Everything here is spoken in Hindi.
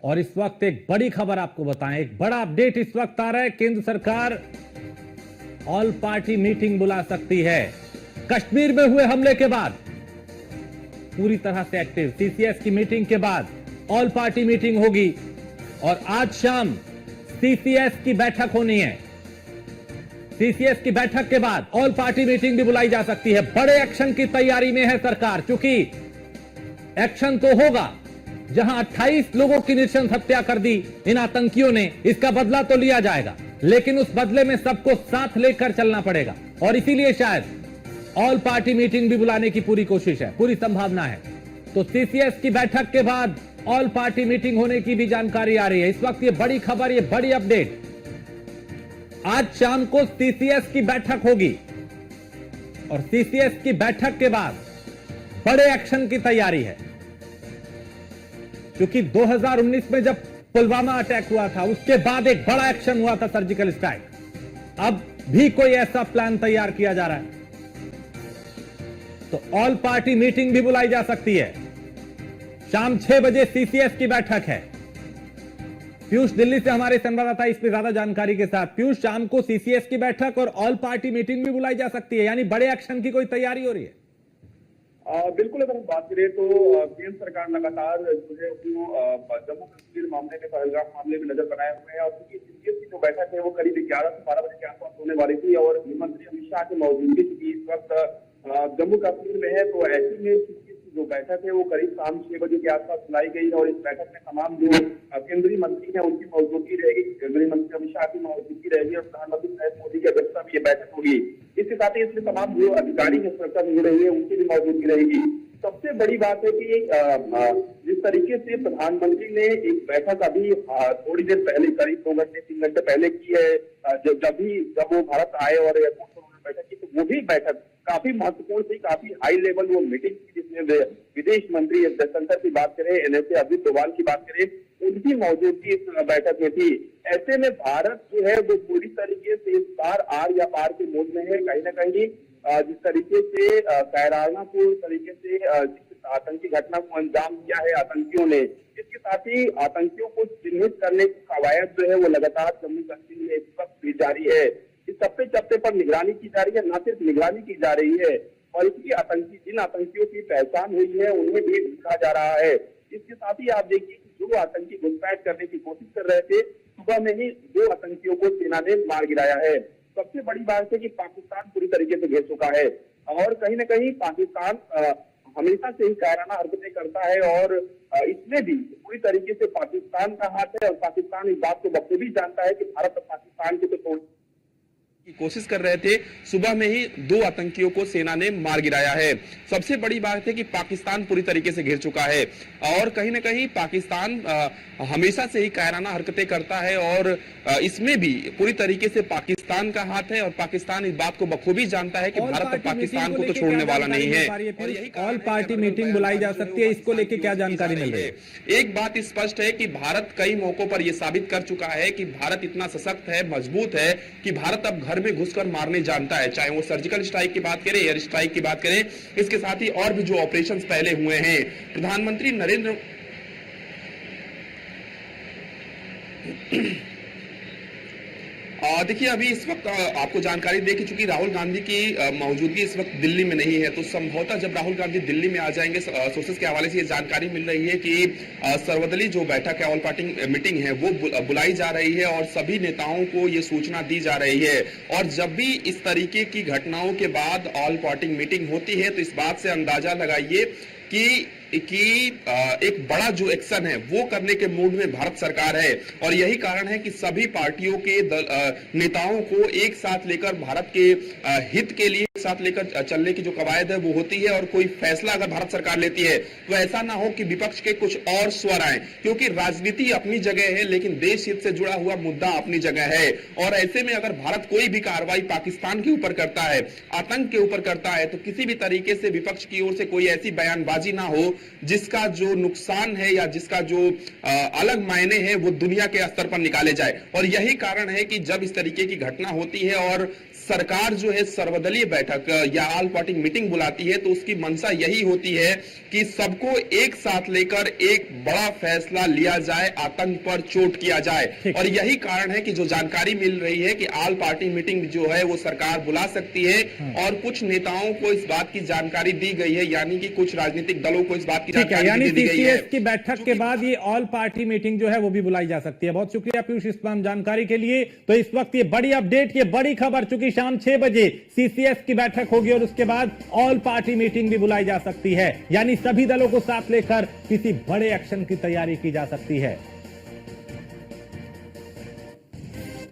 और इस वक्त एक बड़ी खबर आपको बताएं, एक बड़ा अपडेट इस वक्त आ रहा है। केंद्र सरकार ऑल पार्टी मीटिंग बुला सकती है। कश्मीर में हुए हमले के बाद पूरी तरह से एक्टिव सीसीएस की मीटिंग के बाद ऑल पार्टी मीटिंग होगी और आज शाम सीसीएस की बैठक होनी है। सीसीएस की बैठक के बाद ऑल पार्टी मीटिंग भी बुलाई जा सकती है। बड़े एक्शन की तैयारी में है सरकार, क्योंकि एक्शन तो होगा। जहां 28 लोगों की नृशंस हत्या कर दी इन आतंकियों ने, इसका बदला तो लिया जाएगा, लेकिन उस बदले में सबको साथ लेकर चलना पड़ेगा। और इसीलिए शायद ऑल पार्टी मीटिंग भी बुलाने की पूरी कोशिश है, पूरी संभावना है। तो सीसीएस की बैठक के बाद ऑल पार्टी मीटिंग होने की भी जानकारी आ रही है। इस वक्त ये बड़ी खबर, ये बड़ी अपडेट, आज शाम को सीसीएस की बैठक होगी और सीसीएस की बैठक के बाद बड़े एक्शन की तैयारी है। क्योंकि 2019 में जब पुलवामा अटैक हुआ था, उसके बाद एक बड़ा एक्शन हुआ था, सर्जिकल स्ट्राइक। अब भी कोई ऐसा प्लान तैयार किया जा रहा है, तो ऑल पार्टी मीटिंग भी बुलाई जा सकती है। शाम 6 बजे सीसीएस की बैठक है। पीयूष दिल्ली से हमारे संवाददाता इसमें ज्यादा जानकारी के साथ। पीयूष, शाम को सीसीएस की बैठक और ऑल पार्टी मीटिंग भी बुलाई जा सकती है, यानी बड़े एक्शन की कोई तैयारी हो रही है? बिल्कुल, अगर हम बात करें तो केंद्र सरकार लगातार जो है वो जम्मू कश्मीर मामले में, पहलगाम मामले में नजर बनाए हुए हैं। और क्योंकि सीसीएस की जो बैठक है वो करीब 11 से 12 बजे के आसपास होने वाली थी और गृहमंत्री अमित शाह की मौजूदगी चूंकि इस वक्त जम्मू कश्मीर में है, तो ऐसे में सीसीएस की जो बैठक है वो करीब शाम 6 बजे के आसपास बुलाई गई है। और इस बैठक में तमाम जो केंद्रीय मंत्री है उनकी मौजूदगी रहेगी, गृह मंत्री अमित शाह की मौजूदगी रहेगी और प्रधानमंत्री नरेंद्र मोदी की अध्यक्षता में ये बैठक होगी। इसके साथ ही इसमें तमाम जो अधिकारी है सुरक्षा से जुड़े हुए उनकी भी मौजूदगी रहेगी। सबसे बड़ी बात है कि जिस तरीके से प्रधानमंत्री ने एक बैठक अभी थोड़ी देर पहले, करीब 2 घंटे 3 घंटे पहले की है, जब वो भारत आए और एयरपोर्ट पर उन्होंने बैठक की, तो वो भी बैठक काफी महत्वपूर्ण थी, काफी हाई लेवल वो मीटिंग थी, जिसमें विदेश मंत्री एस जयशंकर की बात करें, एनएसए अजित डोभाल की बात करें, उनकी मौजूदगी इस बैठक में थी। ऐसे में भारत जो है वो पूरी तरीके से इस बार आर या पार के मोड में है। कहीं ना कहीं जिस तरीके से कायरानापूर्ण तरीके से आतंकी घटना को अंजाम दिया है आतंकियों ने, इसके साथ ही आतंकियों को चिन्हित करने की कवायद जो है वो लगातार जम्मू कश्मीर में इस वक्त भी जारी है। इस चप्पे चप्पे पर निगरानी की जा रही है, न सिर्फ निगरानी की जा रही है बल्कि जिन आतंकियों की पहचान हुई है उन्हें भी ढूंढा जा रहा है। इसके साथ ही आप देखिए कि जो आतंकी घुसपैठ करने की कोशिश कर रहे थे, सुबह में ही 2 आतंकियों को सेना ने मार गिराया है। सबसे बड़ी बात है कि पाकिस्तान पूरी तरीके से घिर चुका है और कहीं ना कहीं पाकिस्तान हमेशा से ही कायराना हरकतें करता है और इसमें भी पूरी तरीके से पाकिस्तान का हाथ है और पाकिस्तान इस बात को बखूबी जानता है कि भारत और पाकिस्तान को तो तोड़ की कोशिश कर रहे थे। सुबह में ही 2 आतंकियों को सेना ने मार गिराया है। सबसे बड़ी बात है कि पाकिस्तान पूरी तरीके से घिर चुका है और कहीं ना कहीं पाकिस्तान हमेशा से ही कायराना हरकतें करता है और इसमें भी पूरी तरीके से पाकिस्तान का हाथ है और पाकिस्तान इस बात को बखूबी जानता है कि भारत और पाकिस्तान को तो छोड़ने वाला नहीं है। और यही ऑल पार्टी मीटिंग बुलाई जा सकती है, इसको लेकर क्या जानकारी मिल रही है? एक बात स्पष्ट है कि भारत कई मौकों पर यह साबित कर चुका है कि भारत इतना सशक्त है, मजबूत है कि भारत अब घर में घुसकर मारने जानता है। चाहे वो सर्जिकल स्ट्राइक की बात करें, एयर स्ट्राइक की बात करें, इसके साथ ही और भी जो ऑपरेशंस पहले हुए हैं। प्रधानमंत्री नरेंद्र देखिए, अभी इस वक्त आपको जानकारी दे कि चूंकि राहुल गांधी की मौजूदगी इस वक्त दिल्ली में नहीं है, तो संभवतः जब राहुल गांधी दिल्ली में आ जाएंगे, सोर्सेस के हवाले से ये जानकारी मिल रही है कि सर्वदलीय जो बैठक है, ऑल पार्टी मीटिंग है, वो बुलाई जा रही है और सभी नेताओं को ये सूचना दी जा रही है। और जब भी इस तरीके की घटनाओं के बाद ऑल पार्टी मीटिंग होती है, तो इस बात से अंदाजा लगाइए कि एक बड़ा जो एक्शन है वो करने के मूड में भारत सरकार है। और यही कारण है कि सभी पार्टियों के नेताओं को एक साथ लेकर भारत के हित के लिए एक साथ लेकर चलने की जो कवायद है वो होती है। और कोई फैसला अगर भारत सरकार लेती है तो ऐसा ना हो कि विपक्ष के कुछ और स्वर आए, क्योंकि राजनीति अपनी जगह है लेकिन देश हित से जुड़ा हुआ मुद्दा अपनी जगह है। और ऐसे में अगर भारत कोई भी कार्रवाई पाकिस्तान के ऊपर करता है, आतंक के ऊपर करता है, तो किसी भी तरीके से विपक्ष की ओर से कोई ऐसी बयानबाजी ना हो जिसका जो नुकसान है या जिसका जो अलग मायने हैं वो दुनिया के स्तर पर निकाले जाए। और यही कारण है कि जब इस तरीके की घटना होती है और सरकार जो है सर्वदलीय बैठक या ऑल पार्टी मीटिंग बुलाती है तो उसकी मंशा यही होती है कि सबको एक साथ लेकर एक बड़ा फैसला लिया जाए, आतंक पर चोट किया जाए। और यही कारण है कि जो जानकारी मिल रही है कि ऑल पार्टी मीटिंग जो है वो सरकार बुला सकती है और कुछ नेताओं को इस बात की जानकारी दी गई है, यानी कि कुछ राजनीतिक दलों को इस बात की जानकारी दी गई है की बैठक के बाद ये ऑल पार्टी मीटिंग जो है वो भी बुलाई जा सकती है। बहुत शुक्रिया पीयूष इस तमाम जानकारी के लिए। तो इस वक्त ये बड़ी अपडेट, ये बड़ी खबर, चूंकि शाम 6 बजे सीसीएस की बैठक होगी और उसके बाद ऑल पार्टी मीटिंग भी बुलाई जा सकती है, यानी सभी दलों को साथ लेकर किसी बड़े एक्शन की तैयारी की जा सकती है।